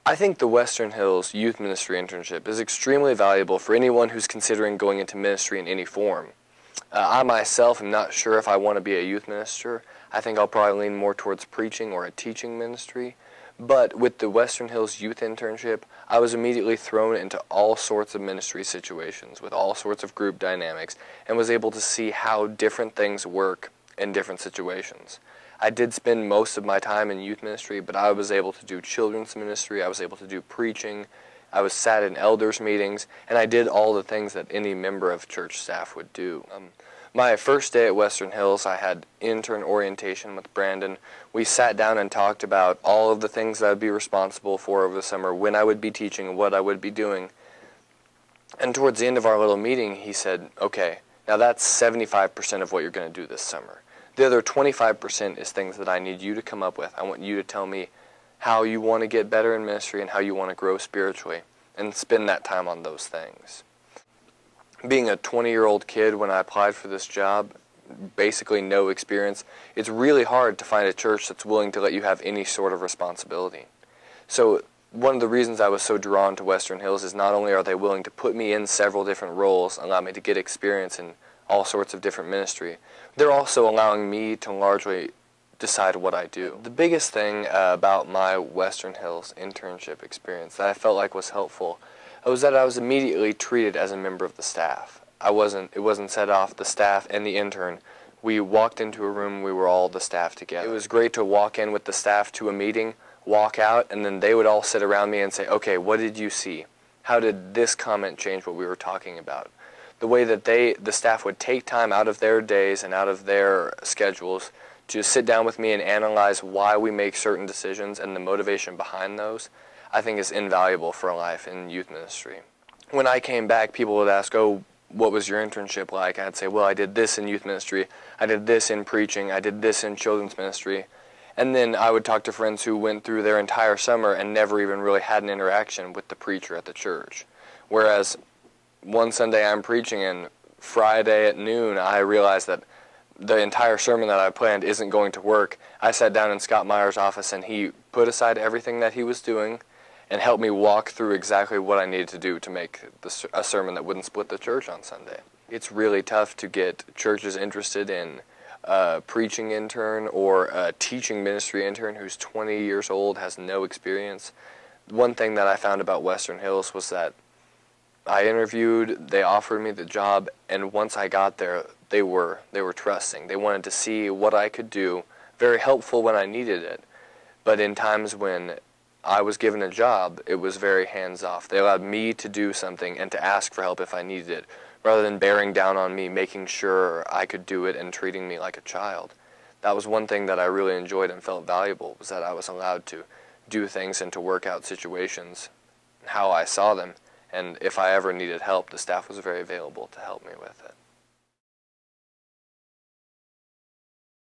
I think the Western Hills Youth Ministry Internship is extremely valuable for anyone who's considering going into ministry in any form. I myself am not sure if I want to be a youth minister. I think I'll probably lean more towards preaching or a teaching ministry. But with the Western Hills Youth Internship, I was immediately thrown into all sorts of ministry situations with all sorts of group dynamics and was able to see how different things work in different situations. I did spend most of my time in youth ministry, but I was able to do children's ministry, I was able to do preaching, I was sat in elders meetings, and I did all the things that any member of church staff would do. My first day at Western Hills, I had intern orientation with Brandon. We sat down and talked about all of the things that I would be responsible for over the summer, when I would be teaching, what I would be doing. And towards the end of our little meeting, he said, okay, now that's 75% of what you're going to do this summer. The other 25% is things that I need you to come up with. I want you to tell me how you want to get better in ministry and how you want to grow spiritually, and spend that time on those things. Being a 20-year-old kid when I applied for this job, basically no experience, it's really hard to find a church that's willing to let you have any sort of responsibility. So one of the reasons I was so drawn to Western Hills is not only are they willing to put me in several different roles, allow me to get experience in all sorts of different ministry, they're also allowing me to largely decide what I do. The biggest thing about my Western Hills internship experience that I felt like was helpful was that I was immediately treated as a member of the staff. It wasn't set off the staff and the intern. We walked into a room, we were all the staff together. It was great to walk in with the staff to a meeting, walk out, and then they would all sit around me and say, okay, what did you see? How did this comment change what we were talking about? The way that the staff would take time out of their days and out of their schedules to sit down with me and analyze why we make certain decisions and the motivation behind those, I think is invaluable for a life in youth ministry. When I came back, people would ask, oh, what was your internship like? I'd say, well, I did this in youth ministry, I did this in preaching, I did this in children's ministry. And then I would talk to friends who went through their entire summer and never even really had an interaction with the preacher at the church. Whereas one Sunday I'm preaching, and Friday at noon I realized that the entire sermon that I planned isn't going to work. I sat down in Scott Meyer's office and he put aside everything that he was doing and helped me walk through exactly what I needed to do to make a sermon that wouldn't split the church on Sunday. It's really tough to get churches interested in a preaching intern or a teaching ministry intern who's 20 years old, has no experience. One thing that I found about Western Hills was that I interviewed, they offered me the job, and once I got there, they were trusting. They wanted to see what I could do, very helpful when I needed it. But in times when I was given a job, it was very hands-off. They allowed me to do something and to ask for help if I needed it, rather than bearing down on me, making sure I could do it and treating me like a child. That was one thing that I really enjoyed and felt valuable, was that I was allowed to do things and to work out situations how I saw them. And if I ever needed help, the staff was very available to help me with it.